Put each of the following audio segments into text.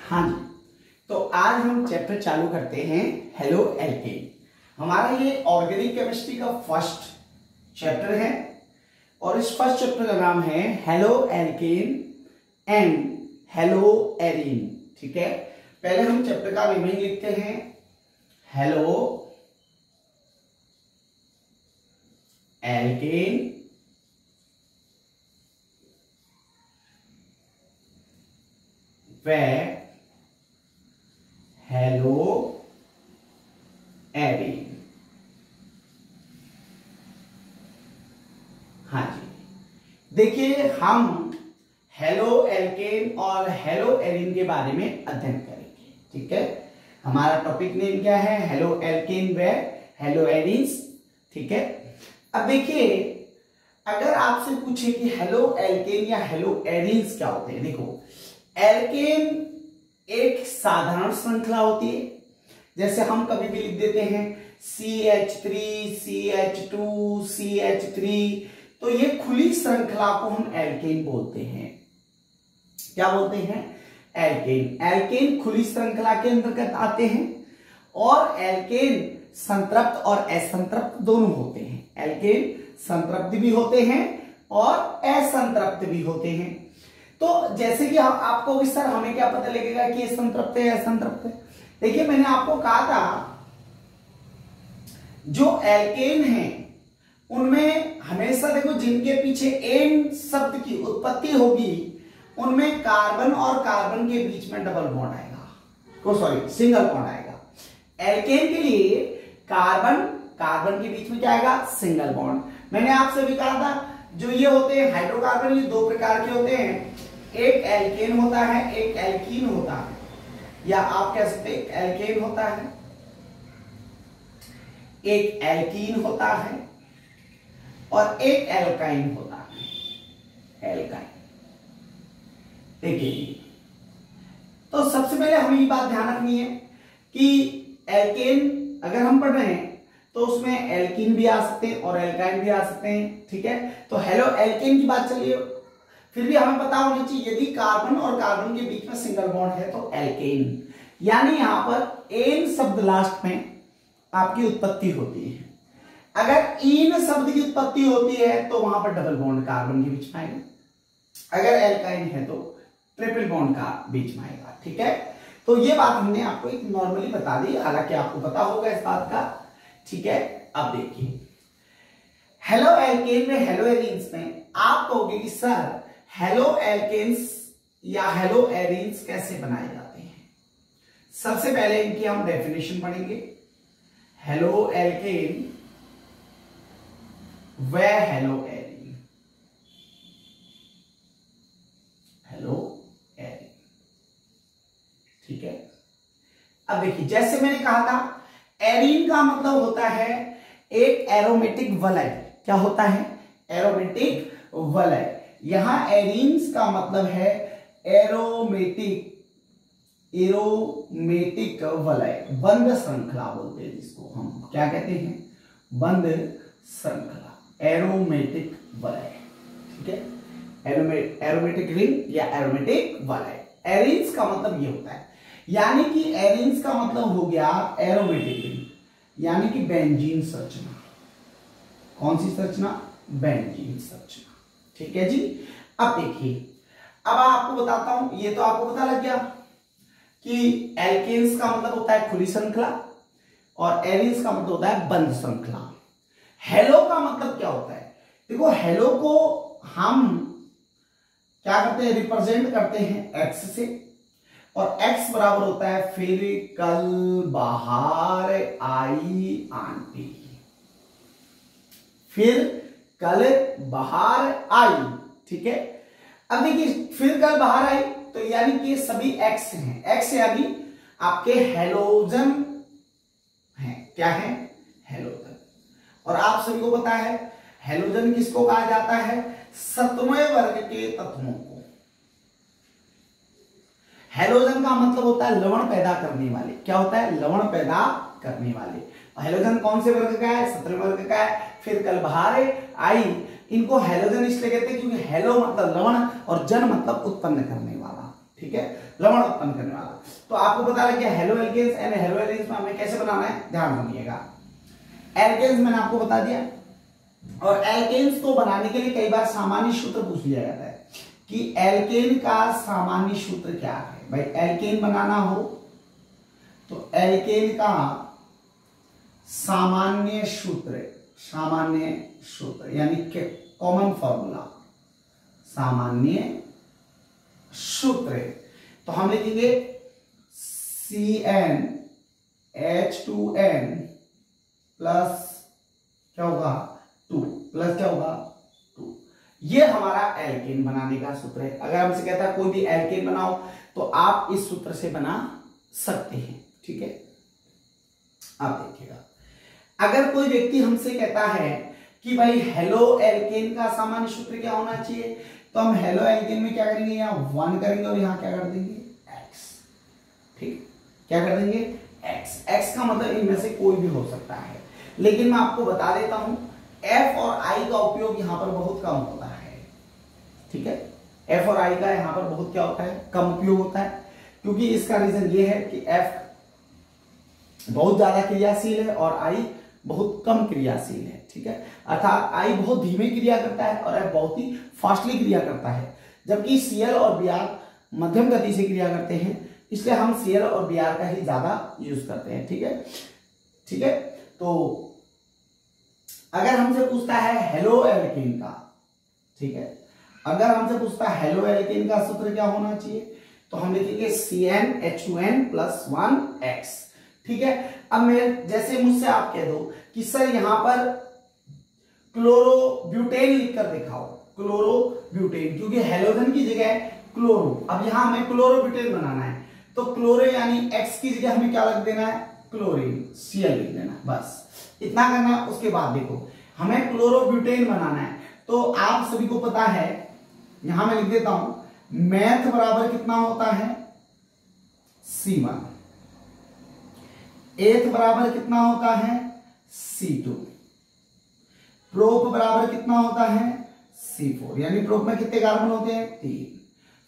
हाँ जी, तो आज हम चैप्टर चालू करते हैं हेलो एल्केन। हमारा ये ऑर्गेनिक केमिस्ट्री का फर्स्ट चैप्टर है और इस फर्स्ट चैप्टर का नाम है hello alkane and hello arene. ठीक है, पहले हम चैप्टर का नेमिंग लिखते हैं हेलो एल्केन व हेलो एरीन। हाँ जी, देखिए हम हेलो एल्केन और हेलो एरीन के बारे में अध्ययन करेंगे। ठीक है, हमारा टॉपिक नेम क्या है? हेलो एल्केन व हेलो एरीन्स। ठीक है, अब देखिए अगर आपसे पूछे कि हेलो एल्केन या हेलो एरीन्स क्या होते हैं, देखो एल्केन एक साधारण श्रृंखला होती है, जैसे हम कभी भी लिख देते हैं CH3 CH2 CH3, तो ये खुली श्रृंखला को हम एल्केन बोलते हैं। क्या बोलते हैं? एल्केन। एल्केन खुली श्रृंखला के अंतर्गत आते हैं और एल्केन संतृप्त और असंतृप्त दोनों होते हैं। एल्केन संतृप्त भी होते हैं और असंतृप्त भी होते हैं। तो जैसे कि आपको सर हमें क्या पता लगेगा कि ये संतृप्त है असंतृप्त है? देखिए मैंने आपको कहा था जो एल्केन है उनमें हमेशा देखो जिनके पीछे एन शब्द की उत्पत्ति होगी उनमें कार्बन और कार्बन के बीच में डबल बॉन्ड आएगा, सिंगल बॉन्ड आएगा। एल्केन के लिए कार्बन कार्बन के बीच में क्या आएगा? Single bond. मैंने आपसे भी कहा था जो ये होते हैं हाइड्रोकार्बन, ये दो प्रकार के होते हैं, एक एल्केन होता है एक एल्कीन होता है, या आप कह सकते हैं एल्केन होता है एक एल्कीन होता है और एक एल्काइन होता है, एल्काइन। देखिए तो सबसे पहले हमें ये बात ध्यान रखनी है कि एल्केन अगर हम पढ़ रहे हैं तो उसमें एल्कीन भी आ सकते हैं और एल्काइन भी आ सकते हैं। ठीक है, तो हेलो एल्केन की बात चलिए, फिर भी हमें पता होना चाहिए यदि कार्बन और कार्बन के बीच में सिंगल बॉन्ड है तो एल्केन, यानी यहां पर एन शब्द लास्ट में आपकी उत्पत्ति होती है। अगर इन शब्द की उत्पत्ति होती है तो वहां पर डबल बॉन्ड कार्बन के बीच में आएगा, अगर एल्काइन है तो ट्रिपल बॉन्ड का बीच में आएगा। ठीक है, तो ये बात हमने आपको एक नॉर्मली बता दी, हालांकि आपको पता होगा इस बात का। ठीक है, अब देखिए हेलो एल्केन में हेलो एरीन्स में आप कहोगे कि सर हेलो एल्केन्स या हेलो एरीन्स कैसे बनाए जाते हैं? सबसे पहले इनकी हम डेफिनेशन पढ़ेंगे। हेलो एल्केन व हेलो एरीन, हेलो एरीन। ठीक है, अब देखिए जैसे मैंने कहा था एरीन का मतलब होता है एक एरोमेटिक वलय। क्या होता है? एरोमेटिक वलय। यहां एरीन्स का मतलब है एरोमेटिक वलय, बंद श्रृंखला बोलते हैं जिसको हम क्या कहते हैं? बंद श्रृंखला, एरोमेटिक वलय। ठीक है, एरोमेटिक रिंग या एरोमेटिक वलय। एरीन्स का मतलब ये होता है, यानी कि एरीन्स का मतलब हो गया एरोमेटिक रिंग, यानी कि बेंजीन संरचना। कौन सी संरचना? बेंजीन संरचना। ठीक है जी, अब देखिए अब आपको बताता हूं, ये तो आपको पता लग गया कि एल्केन्स का मतलब होता है खुली श्रृंखला और एरीन्स का मतलब होता है बंद श्रृंखला। हेलो का मतलब क्या होता है? देखो हेलो को हम क्या करते हैं? रिप्रेजेंट करते हैं एक्स से, और एक्स बराबर होता है फिर कल बाहर आई आंटी, फिर कल बाहर आई। ठीक है, अब देखिए फिर कल बाहर आई तो यानी कि सभी एक्स हैं, एक्स यानी आपके हेलोजन हैं। क्या है? हेलोजन। और आप सभी को पता है हेलोजन किसको कहा जाता है? सतवें वर्ग के तत्वों को। हेलोजन का मतलब होता है लवण पैदा करने वाले। क्या होता है? लवण पैदा करने वाले। हेलोजन कौन से वर्ग का है? सतवें वर्ग का है। फिर कल बाहर आई इनको हेलोजन इसलिए कहते हैं क्योंकि हेलो मतलब लवण और जन मतलब उत्पन्न करने वाला। ठीक है, लवण उत्पन्न करने वाला। तो आपको पता लग गया haloalkanes and haloarenes में हमें कैसे बनाना है, ध्यान सुनिएगा। एल्केन्स मैंने आपको बता दिया, और एल्केन्स को बनाने के लिए कई बार सामान्य सूत्र पूछ लिया जाता है कि एल्केन का सामान्य सूत्र क्या है। भाई एल्केन बनाना हो तो एल्केन का सामान्य सूत्र यानी कॉमन फॉर्मूला, सामान्य सूत्र, तो हम लिखेंगे CnH2n प्लस क्या होगा 2 प्लस क्या होगा 2। ये हमारा एल्केन बनाने का सूत्र है। अगर हमसे कहता है कोई भी एल्केन बनाओ तो आप इस सूत्र से बना सकते हैं, ठीक है। आप देखिएगा, अगर कोई व्यक्ति हमसे कहता है कि भाई हेलो एल्केन का सामान्य सूत्र क्या होना चाहिए, तो हम हेलो एल्केन में क्या करेंगे, यहाँ 1 करेंगे और यहाँ क्या कर देंगे x, ठीक, क्या कर देंगे x। x का मतलब इनमें से कोई भी हो सकता है, लेकिन मैं आपको बता देता हूं f और i का उपयोग यहां पर बहुत कम होता है, ठीक है। f और i का यहां पर बहुत क्या होता है, कम उपयोग होता है, क्योंकि इसका रीजन ये है कि f बहुत ज्यादा क्रियाशील है और i बहुत कम क्रियाशील है, ठीक है। अर्थात i बहुत धीमे क्रिया करता है और f बहुत ही फास्टली क्रिया करता है, जबकि Cl और Br मध्यम गति से क्रिया करते हैं, इसलिए हम Cl और Br का ही ज्यादा यूज करते हैं, ठीक है, ठीक है। तो अगर हमसे पूछता है हेलो एल्केन का, ठीक है, अगर हमसे पूछता है हेलो एल्केन का सूत्र क्या होना चाहिए, तो हम लिखेंगे CnH2n प्लस 1x, ठीक है। अब मैं जैसे मुझसे आप कह दो कि सर यहां पर क्लोरोब्यूटेन लिखकर दिखाओ, क्लोरोब्यूटेन, क्योंकि हेलोजन की जगह क्लोरो, अब यहां हमें क्लोरोब्यूटेन बनाना है, तो क्लोरो यानी x की जगह हमें क्या लिख देना है, क्लोरीन, Cl लिख देना, बस इतना करना है। उसके बाद देखो हमें क्लोरोब्यूटेन बनाना है, तो आप सभी को पता है, यहां मैं लिख देता हूं, मैथ बराबर कितना होता है C1, एथ बराबर कितना होता है C2, प्रोप बराबर कितना होता है C4, यानी प्रोप में कितने कार्बन होते हैं 3,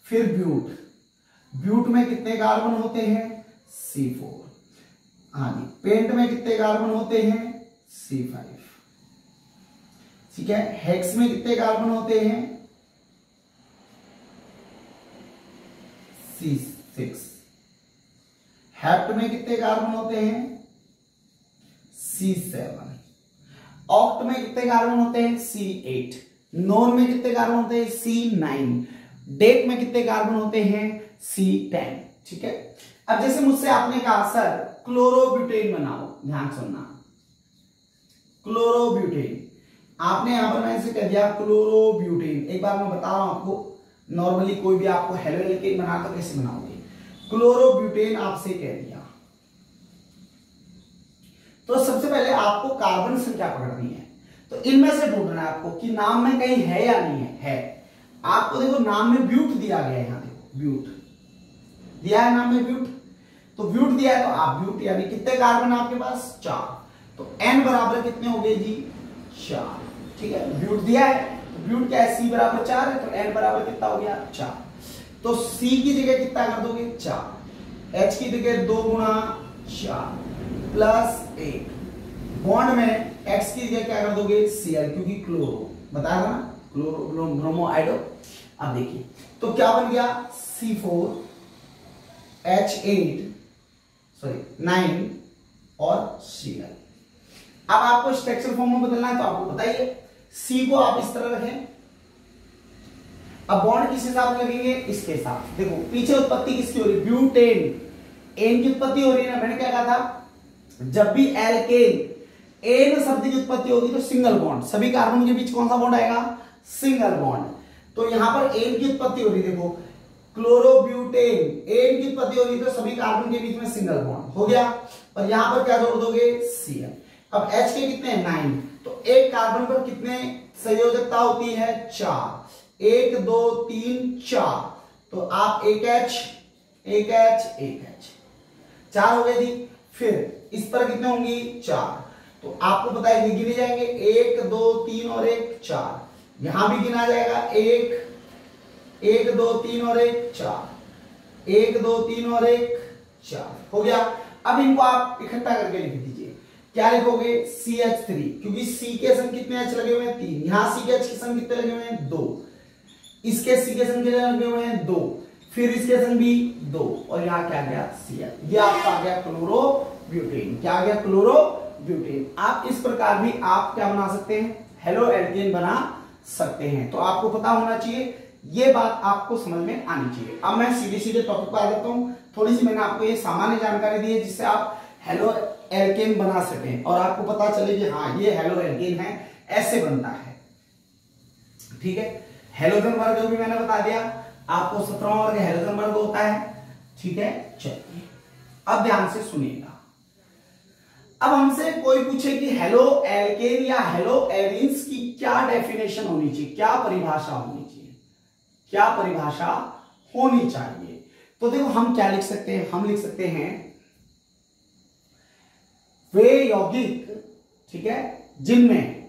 फिर ब्यूट में कितने कार्बन होते हैं C4, आगे पेंट में कितने कार्बन होते हैं C5, ठीक है। हेक्स में कितने कार्बन होते हैं C6, हेप्ट में कितने कार्बन होते हैं C7, ऑक्ट में कितने कार्बन होते हैं C8, नॉन में कितने कार्बन होते हैं C9, डेक में कितने कार्बन होते हैं C10, ठीक है। अब जैसे मुझसे आपने कहा सर क्लोरोब्यूटेन बनाओ, ध्यान सुनना, क्लोरोब्यूटेन, आपने यहां पर मैंने कह दिया क्लोरोब्यूटेन। एक बार मैं बता रहा हूं आपको, नॉर्मली कोई भी आपको हेलो एल्केन बनाना तो कैसे बनाओगे, क्लोरोब्यूटेन आपसे कह दिया, तो सबसे पहले आपको कार्बन संख्या पकड़नी है, तो इनमें से ढूंढना है आपको कि नाम में कहीं है या नहीं है। आपको देखो नाम में ब्यूट दिया गया है, यहां देखो ब्यूट दिया है, नाम में ब्यूट, तो ब्यूट दिया है तो आप ब्यूट यानी कितने कार्बन आपके पास 4, तो n बराबर कितने हो गए जी 4, ठीक है। ब्यूट दिया है तो ब्यूट क्या है C बराबर 4 है, तो n बराबर कितना हो गया 4, तो C की जगह कितना कर दोगे 4, H की जगह 2 गुणा 4 प्लस 1, बॉन्ड में X की जगह क्या कर दोगे Cl, क्योंकि क्लोरो बताया था ना, क्लोरो ब्रोमोआइडो। अब देखिए तो क्या बन गया C4 H8 9 और Cl। अब आपको स्ट्रक्चर फॉर्म में बदलना है, तो आपको बताइए C को आप इस तरह रखें, अब बॉन्ड किस हिसाब से लगेंगे, इसके साथ। देखो पीछे उत्पत्ति किसकी हो रही है, ब्यूटेन, एन की उत्पत्ति हो रही है ना, मैंने क्या कहा था, जब भी एल्केन एन शब्द की उत्पत्ति होगी तो सिंगल बॉन्ड, सभी कार्बन के बीच कौन सा बॉन्ड आएगा, सिंगल बॉन्ड। तो यहां पर एन की उत्पत्ति हो रही है, देखो क्लोरोब्यूटेन एन की उत्पत्ति हो रही है तो सभी कार्बन के बीच में सिंगल बॉन्ड हो गया, और यहां पर क्या जोड़ दोगे Cl। अब H के कितने 9, तो एक कार्बन पर कितने संयोजकता होती है 4, 1 2 3 4, तो आप एक H 4 हो गए जी। फिर इस पर कितने होंगी 4, तो आपको पता है ये गिने जाएंगे 1 2 3 और 1 4, यहां भी गिना जाएगा 1 1 2 3 और 1 4, 1 2 3 और 1 4 हो गया। अब इनको आप इकट्ठा करके लिख दीजिए। क्या लिखोगे? CH3, क्योंकि C के संग कितने H लगे हुए हैं? 3। यहां C के H के संग कितने लगे हुए हैं? 2। इसके C के संग कितने लगे हुए हैं? 2। फिर इसके संग भी 2 और यहाँ क्या गया? Cl। ये आपका आ गया क्लोरोब्यूटेन। क्या आ गया? क्लोरोब्यूटेन। आप इस प्रकार भी आप क्या बना सकते हैं? हेलो एल्केन बना सकते हैं। तो आपको पता होना चाहिए, ये बात आपको समझ में आनी चाहिए। अब मैं सीधे सीधे टॉपिक पर आ जाता हूं। थोड़ी सी मैंने आपको ये सामान्य जानकारी दी है जिससे आप हेलो एल्केन बना सकें और आपको पता चले कि हाँ ये हेलो एल्केन है, ऐसे बनता है। ठीक है, हेलोजन वर्ग भी मैंने बता दिया आपको। 17वां वर्ग हेलोजन वर्ग होता है। ठीक है, चलिए अब ध्यान से सुनिएगा। अब हमसे कोई पूछे कि हेलो एल्केन या हेलो एलिन्स की क्या डेफिनेशन होनी चाहिए, क्या परिभाषा होनी चाहिए, क्या परिभाषा होनी चाहिए, तो देखो हम क्या लिख सकते हैं? हम लिख सकते हैं वे यौगिक, ठीक है, जिनमें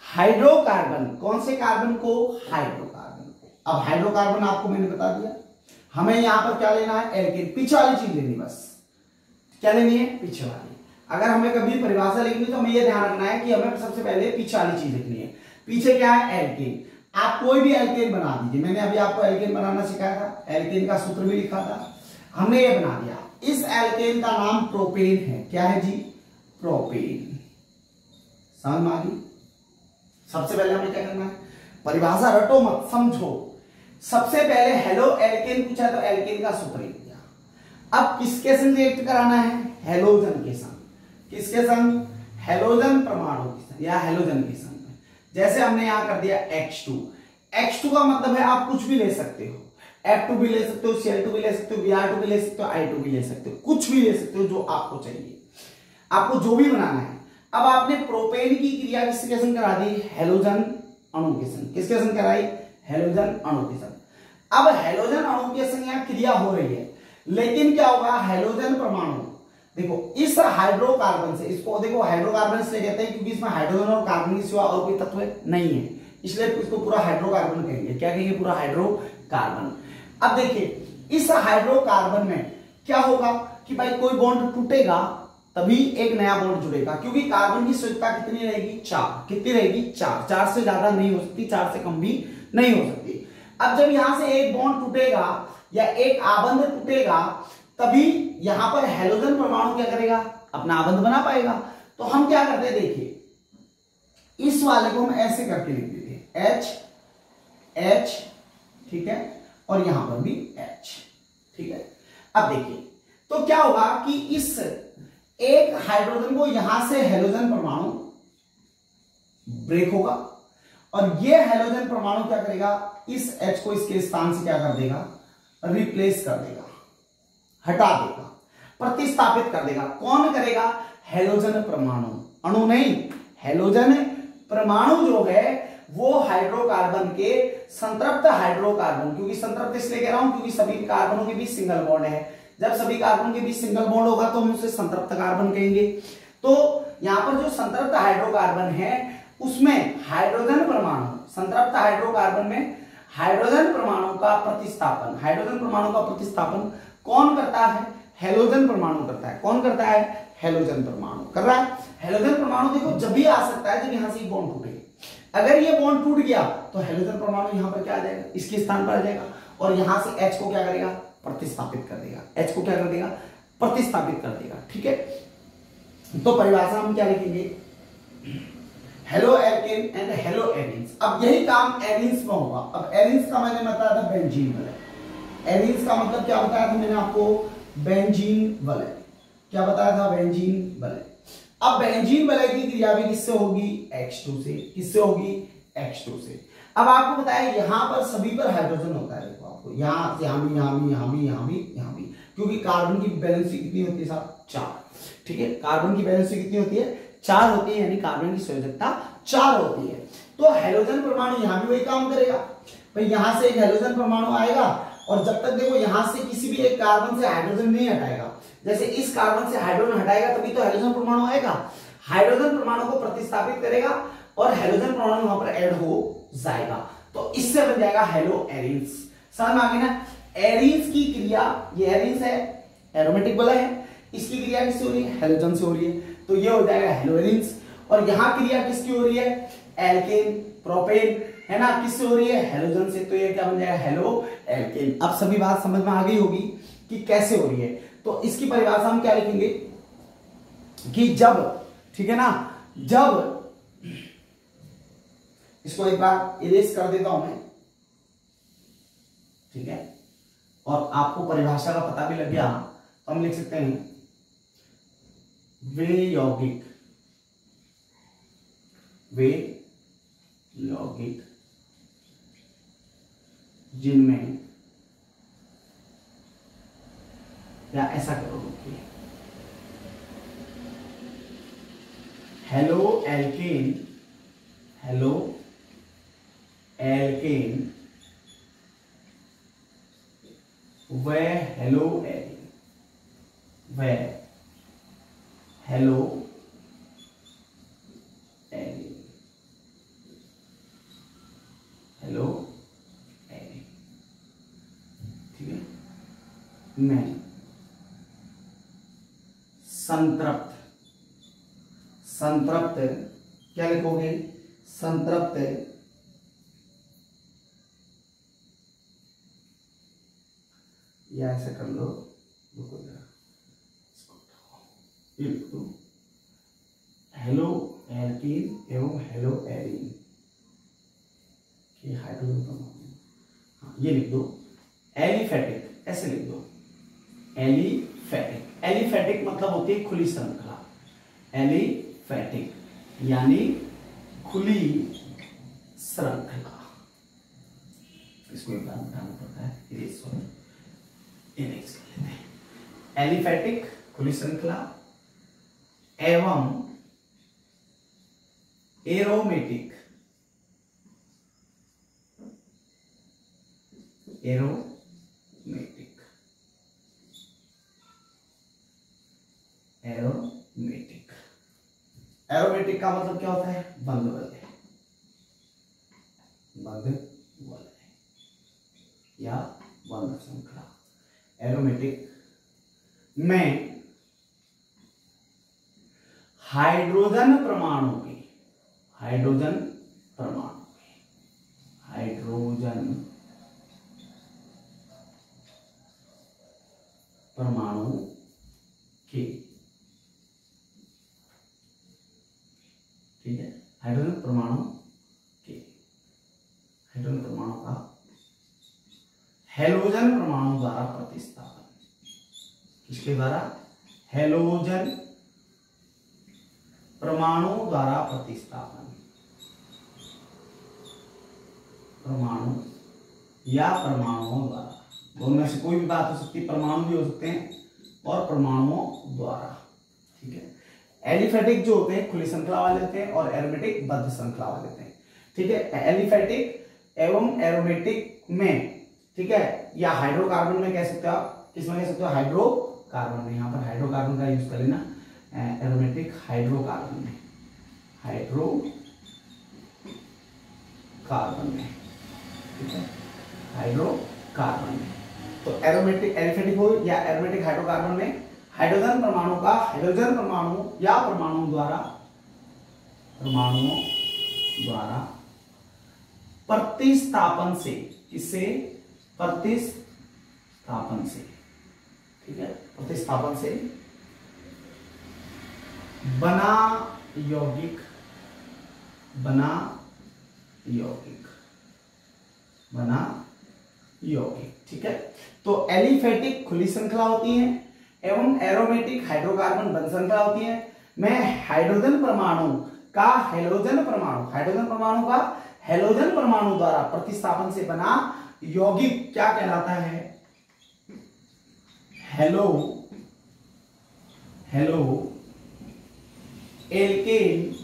हाइड्रोकार्बन, कौन से कार्बन को? हाइड्रोकार्बन को। अब हाइड्रोकार्बन आपको मैंने बता दिया। हमें यहां पर क्या लेना है? एल्केन। पीछे वाली चीज लेनी, बस क्या लेनी है? पीछे वाली। अगर हमें कभी परिभाषा लिखनी तो हमें यह ध्यान रखना है कि हमें सबसे पहले पीछे वाली चीज लिखनी है। पीछे क्या है? एल्केन। आप कोई भी एल्केन बना दीजिए। मैंने अभी आपको एल्केन बनाना सिखाया था, एल्केन का सूत्र भी लिखा था, हमने ये बना दिया। इस एल्केन का नाम प्रोपेन है। क्या है जी? प्रोपेन। समझ में आ गई? सबसे पहले हमें क्या करना है? परिभाषा रटो मत, समझो। सबसे पहले हेलो एल्केन पूछा तो एल्केन का सूत्र लिख दिया। अब किसके संग रिएक्ट कराना है? हेलोजन के संग। किसके संग? हेलोजन परमाणु के संग या हेलोजन के संग। जैसे हमने यहां कर दिया H2। H2 का मतलब है आप कुछ भी ले सकते हो, F2 भी ले सकते हो, Cl2 भी ले सकते हो, Br2 भी ले सकते हो, I2 भी ले सकते हो, कुछ भी ले सकते हो जो आपको चाहिए, आपको जो भी बनाना है। अब आपने प्रोपेन की क्रिया किसके संग करा दी? हेलोजन अणु के संग। किसके संग कराई? हेलोजन अणु के संग। अब हेलोजन अणु के संग यहां क्रिया हो रही है, लेकिन क्या होगा? हेलोजन परमाणु, देखो इस हाइड्रोकार्बन से, इसको देखो हाइड्रोकार्बन इसलिए कहते हैं क्योंकि इसमें हाइड्रोजन और कार्बन के सिवा और कोई तत्व नहीं है, इसलिए इसको पूरा हाइड्रोकार्बन कहेंगे। क्या कहेंगे? पूरा हाइड्रोकार्बन। अब देखिए इस हाइड्रोकार्बन में क्या होगा कि भाई कोई बॉन्ड टूटेगा तभी एक नया बॉन्ड जुड़ेगा, क्योंकि कार्बन की स्थिरता कितनी रहेगी? 4। कितनी रहेगी? 4। 4 से ज्यादा नहीं हो सकती, 4 से कम भी नहीं हो सकती। अब जब यहां से एक बॉन्ड टूटेगा या एक आबंध टूटेगा तभी यहां पर हेलोजन परमाणु क्या करेगा? अपना आबंध बना पाएगा। तो हम क्या करते हैं? देखिए इस वाले को हम ऐसे करके लिख देते हैं H H, ठीक है, और यहां पर भी H, ठीक है। अब देखिए तो क्या होगा कि इस एक हाइड्रोजन को यहां से हेलोजन परमाणु ब्रेक होगा और ये हेलोजन परमाणु क्या करेगा? इस H को इसके स्थान से क्या कर देगा? रिप्लेस कर देगा, हटा देगा, प्रतिस्थापित कर देगा। कौन करेगा? हेलोजन परमाणु। अणु नहीं, हेलोजन परमाणु जो है वो हाइड्रोकार्बन के संतृप्त हाइड्रोकार्बन, क्योंकि संतृप्त इसलिए कह रहा हूं क्योंकि सभी कार्बनों के बीच सिंगल बॉन्ड है। जब सभी कार्बन के बीच सिंगल बॉन्ड होगा तो हम उसे संतृप्त कार्बन कहेंगे। तो यहां पर जो संतृप्त हाइड्रोकार्बन है उसमें हाइड्रोजन परमाणु, संतृप्त हाइड्रोकार्बन में हाइड्रोजन परमाणु का प्रतिस्थापन, हाइड्रोजन परमाणु का प्रतिस्थापन कौन करता है? हेलोजन परमाणु करता है। कौन करता है? हेलोजन परमाणु कर रहा है। हेलोजन परमाणु देखो जब भी आ सकता है जब यहां से बॉन्ड टूटे। अगर ये बॉन्ड टूट गया तो हेलोजन परमाणु यहां पर क्या आ जाएगा? इसके स्थान पर आ जाएगा और यहां से H को क्या करेगा? प्रतिस्थापित कर देगा। H को क्या कर देगा? प्रतिस्थापित कर देगा, ठीक है। तो परिभाषा हम क्या लिखेंगे? Halo alkane and halo arenes. अब यही काम एलिन्स में होगा। अब एलिन्स का मैंने बताया था बेंजीन वलय। एलिन्स का मतलब क्या बताया था मैंने आपको? बेंजीन वलय। क्या बताया था? बेंजीन वलय। अब बेंजीन वलय की क्रिया भी किससे होगी? H2 से। किससे होगी? H2 से। अब आपको बताया यहां पर सभी पर हाइड्रोजन होता है। देखो आपको यहां से यहां भी, यहां भी, यहां भी, यहां भी, यहां भी, क्योंकि कार्बन की वैलेंसी कितनी होती है साहब? 4, ठीक है। कार्बन की वैलेंसी कितनी होती है? 4 होती है, यानी कार्बन की संयोजकता 4 होती है। तो हेलोजन परमाणु यहां भी वही काम करेगा। भाई यहां से एक हेलोजन परमाणु आएगा और जब तक देखो यहां से किसी भी एक कार्बन से हाइड्रोजन नहीं हटाएगा, जैसे इस कार्बन से हाइड्रोजन हटाएगा तभी तो हेलोजन परमाणु आएगा। हाइड्रोजन परमाणु को प्रतिस्थापित करेगा और हेलोजन परमाणु वहां पर ऐड हो जाएगा, तो इससे बन जाएगा हेलो एलिन्स। समझ में आ गई ना? एरीन्स की क्रिया, ये एरीन्स है, एरोमेटिक वाला है, इसकी क्रिया किससे हो रही है? हैलोजन से हो रही है, तो ये हो जाएगा हेलोएरिन्स। और यहां क्रिया किसकी हो रही है? एल्केन, प्रोपेन, है ना, किससे हो रही है? हेलोजन से, तो ये क्या बन जाएगा? Halo alkane. अब सभी बात समझ में आ गई होगी कि कैसे हो रही है। तो इसकी परिभाषा हम क्या लिखेंगे कि जब, ठीक है ना, जब, इसको एक बार इरेज कर देता हूं मैं, ठीक है, और आपको परिभाषा का पता भी लग गया, तो हम लिख सकते हैं वे यौगिक, वे यौगिक जिनमें, या ऐसा करो कि हेलो एल्केन, हेलो एल्केन व हेलो एरिन, व हेलो एरिन, हेलो एरिन, ठीक है, मैं संतृप्त, संतृप्त क्या लिखोगे? संतृप्त या ऐसा कर लो, रुको जरा, इसको उठाओ, ये लिख दो हेलो एल्कीन एवं हेलो एरीन की हाइड्रोजन परमाणु, हाँ ये लिख दो एलिफेटिक, ऐसे लिख दो एलिफेटिक। एलिफेटिक मतलब होती है खुली श्रृंखला, एलिफेटिक यानी खुली श्रृंखला। इसको एक बार बताना पड़ता है, इरेज कर लेते हैं। एलिफेटिक खुली श्रृंखला एवं एरोमेटिक, एरोमेटिक, एरोमेटिक, एरोमेटिक का मतलब क्या होता है? बंद वलय, बंद वलय या बंद श्रृंखला। एरोमेटिक में हाइड्रोजन परमाणु के, हाइड्रोजन परमाणु के, हाइड्रोजन परमाणु के, ठीक है, हाइड्रोजन परमाणु के, हाइड्रोजन परमाणु का हेलोजन परमाणु द्वारा प्रतिस्थापन, किसके द्वारा? हेलोजन परमाणु द्वारा प्रतिस्थापन, परमाणु या परमाणुओं द्वारा, दोनों में से कोई भी बात हो सकती है, परमाणु भी हो सकते हैं और परमाणुओं द्वारा, ठीक है। एलिफेटिक जो होते हैं खुली श्रृंखला वाले होते हैं और एरोमेटिक बद्ध श्रृंखला वाले होते हैं, ठीक है। एलिफेटिक एवं एरोमेटिक में, ठीक है, या हाइड्रोकार्बन में कह सकते हो आप, किसमें कह सकते हो? हाइड्रोकार्बन में, यहां पर हाइड्रोकार्बन का यूज कर लेना, एरोमेटिक हाइड्रोकार्बन में, हाइड्रोकार्बन में, ठीक है, हाइड्रोकार्बन में। तो एरोमेटिक एलिफेटिक हो या एरोमेटिक हाइड्रोकार्बन में हाइड्रोजन परमाणु का हाइड्रोजन परमाणु या परमाणुओं द्वारा, परमाणुओं द्वारा प्रतिस्थापन से, किससे? प्रतिस्थापन से, ठीक है, प्रतिस्थापन से बना यौगिक, बना यौगिक, बना यौगिक, ठीक है। तो एलिफेटिक खुली श्रृंखला होती है एवं एरोमेटिक हाइड्रोकार्बन बंद श्रृंखला होती है। में हाइड्रोजन परमाणु का हेलोजन परमाणु, हाइड्रोजन परमाणु का हेलोजन परमाणु द्वारा प्रतिस्थापन से बना यौगिक क्या कहलाता है? हेलो, हेलो एल्केन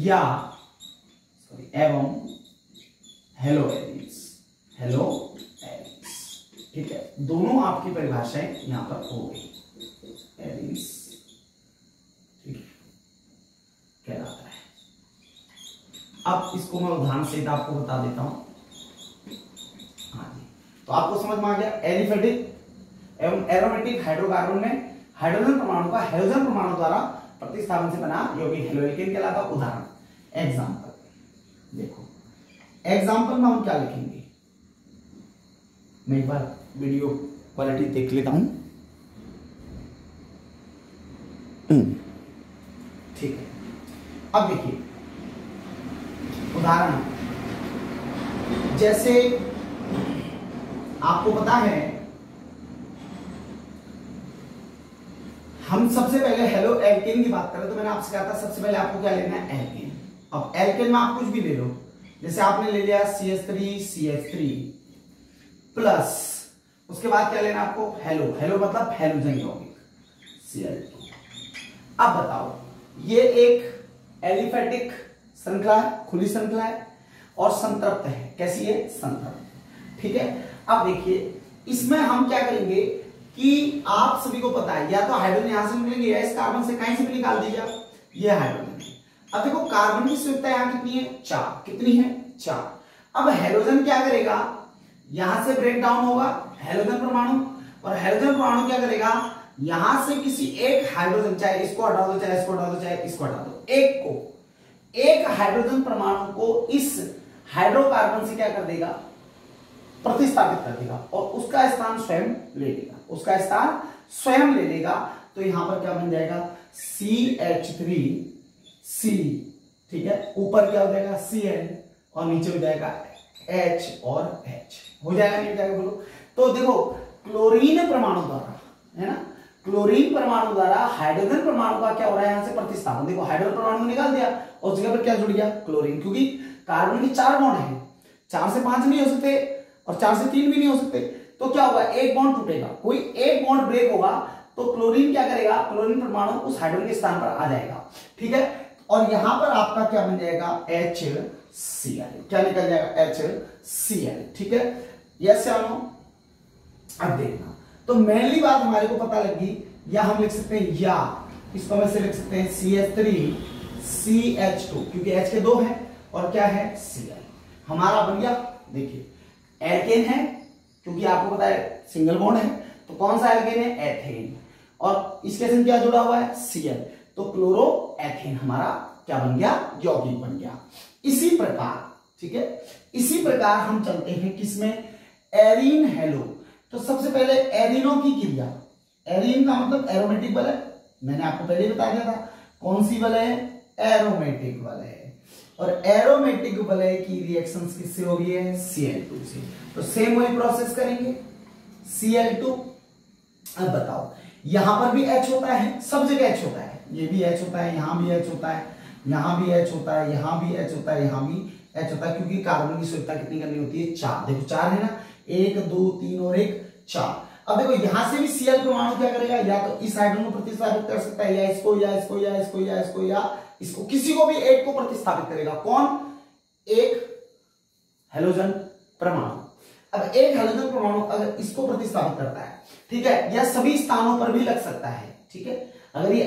या सॉरी एवं हेलो एरिन्स, हेलो एरिन्स, ठीक है। दोनों आपकी परिभाषाएं यहां पर हो गई, एरिन्स, ठीक है, कहलाता है। अब इसको मैं उदाहरण सहित आपको बता देता हूं। हाँ जी, तो आपको समझ में आ गया एलिफेटिक एवं एरोमेटिक हाइड्रोकार्बन में हाइड्रोजन परमाणु का हेलोजन परमाणु द्वारा प्रतिस्थापन से बना यौगिक हेलो एल्केन कहलाता। उदाहरण एग्जाम्पल देखो, एग्जाम्पल में हम क्या लिखेंगे, मैं एक बार वीडियो क्वालिटी देख लेता हूं। ठीक है, अब देखिए उदाहरण, जैसे आपको पता है हम सबसे पहले हेलो एल्केन की बात करें तो मैंने आपसे कहा था सबसे पहले आपको क्या लेना है, एल्केन। अब एल्केन में आप कुछ भी ले लो, जैसे आपने ले लिया CH3 प्लस उसके बाद क्या लेना आपको, हेलो। हेलो मतलब हेलोजन यौगिक Cl2। अब बताओ, ये एक एलिफेटिक श्रृंखला है, खुली श्रृंखला है और संतृप्त है। कैसी है, संतृप्त। ठीक है, अब देखिए इसमें हम क्या करेंगे कि आप सभी को पता है या तो हाइड्रोजन यहां से निकलेंगे या इस कार्बन से कहीं से भी निकाल दीजिए आप, ये हाइड्रोजन है। अब देखो कार्बन की संयुक्ता यहां कितनी है, 4। कितनी है, 4। अब हेलोजन क्या करेगा, यहां से ब्रेक डाउन होगा हेलोजन परमाणु, और हेलोजन परमाणु क्या करेगा, यहां से किसी एक हाइड्रोजन, चाहे इसको हटा दो, चाहे इसको हटा दो, चाहे इसको हटा दो, एक हाइड्रोजन परमाणु को इस हाइड्रोकार्बन से क्या कर देगा, प्रतिस्थापित कर देगा और उसका स्थान स्वयं ले लेगा, उसका स्थान स्वयं ले लेगा। तो यहां पर क्या बन जाएगा, CH3C। ठीक है, ऊपर क्या हो जाएगा Cl और नीचे हो जाएगा H और H। हो जाएगा नहीं हो जाएगा, बोलो। तो देखो क्लोरीन परमाणु द्वारा, है ना, क्लोरीन परमाणु द्वारा हाइड्रोजन परमाणु का क्या हो रहा है, यहां से प्रतिस्थापन। देखो हाइड्रोजन परमाणु निकाल दिया और उस जगह पर क्या जुड़ गया, क्लोरीन, क्योंकि कार्बन के 4 बॉन्ड है, 4 से 5 नहीं हो सकते और 4 से 3 भी नहीं हो सकते। तो क्या होगा, एक बॉन्ड टूटेगा, कोई एक बॉन्ड ब्रेक होगा तो क्लोरीन क्या करेगा, क्लोरीन परमाणु उस हाइड्रोजन के स्थान पर आ जाएगा। ठीक है, और यहां पर आपका क्या बन जाएगा, HCl। क्या निकल जाएगा, HCl। ठीक है, यस या नो। अब देखना, तो मेनली बात हमारे को पता लगी, या हम लिख सकते हैं, या इसको हम ऐसे लिख सकते हैं CH3CH2, क्योंकि H के 2 है और क्या है, Cl हमारा बन गया। देखिए एल्केन है, क्योंकि आपको पता है सिंगल बॉन्ड है, तो कौन सा एल्केन है, एथेन, और इसके साथ क्या जुड़ा हुआ है, Cl, तो क्लोरो एथेन हमारा क्या बन गया, यौगिक बन गया। इसी प्रकार, ठीक है, इसी प्रकार हम चलते हैं किसमें, एरीन हेलो। तो सबसे पहले एरीनों की क्रिया, एरीन का मतलब एरोमेटिक बल है, मैंने आपको पहले बता दिया था। कौन सी बल है, एरोमेटिक बल है, और एरोमेटिक वलय की रिएक्शंस किससे हो रही है, Cl2 से। तो सेम वही प्रोसेस करेंगे, Cl2। अब बताओ, यहां पर भी H होता है, सब जगह H होता है, ये भी H होता है, यहां भी H होता है, यहां भी H होता है, यहां भी H होता है, यहां भी H होता है, क्योंकि कार्बन की संयुक्ता कितनी करनी होती है, 4। देखो 4 है ना, 1 2 3 और 1 4। अब देखो यहां से भी Cl परमाणु क्या करेगा, या तो इस हाइड्रोजन को प्रतिस्थापित कर सकता है, या इसको, या इसको, या इसको, या इसको, या इसको, किसी को भी एक को प्रतिस्थापित करेगा। कौन, एक हेलोजन परमाणु। अब एक हेलोजन परमाणु अगर इसको प्रतिस्थापित करता है, ठीक है, या सभी स्थानों पर भी लग सकता है। ठीक है, अगर ये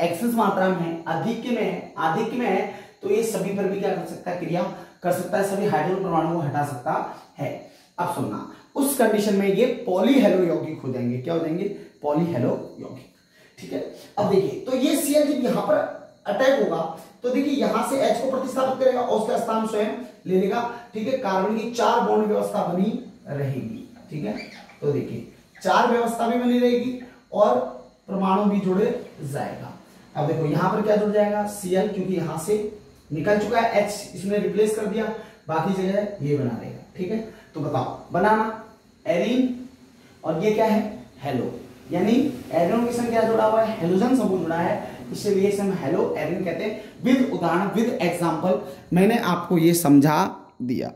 एक्सेस मात्रा में है, आधिक्य में है, तो ये सभी पर भी क्या कर सकता है, क्रिया कर सकता है, सभी हाइड्रोजन परमाणु को हटा सकता है। अब सुनना, उस कंडीशन में ये पॉली हेलो यौगिक हो जाएंगे। क्या हो जाएंगे, पॉली हेलो यौगिक। ठीक है, अब देखिए, तो ये Cl जब यहां पर अटैक होगा तो देखिए यहां से H को प्रतिस्थापित करेगा और उसका स्थान स्वयं ले लेगा। ठीक है, कार्बन की 4 बॉन्ड व्यवस्था बनी रहेगी। ठीक है, तो देखिए 4 व्यवस्था भी बनी रहेगी और परमाणु भी जुड़े जाएगा। अब देखो यहां पर क्या जुड़ जाएगा, Cl, क्योंकि यहां से निकल चुका है, H इसने रिप्लेस कर दिया, बाकी जगह ये बना रहेगा। ठीक है, तो बताओ, बनाना एरीन और ये क्या है, हेलो, यानी एरिन के संग क्या जुड़ा हुआ है, हेलोजन समूह जुड़ा है, इसलिए इसे हम हेलो एरिन कहते हैं। विद उदाहरण, विद एग्जांपल मैंने आपको ये समझा दिया।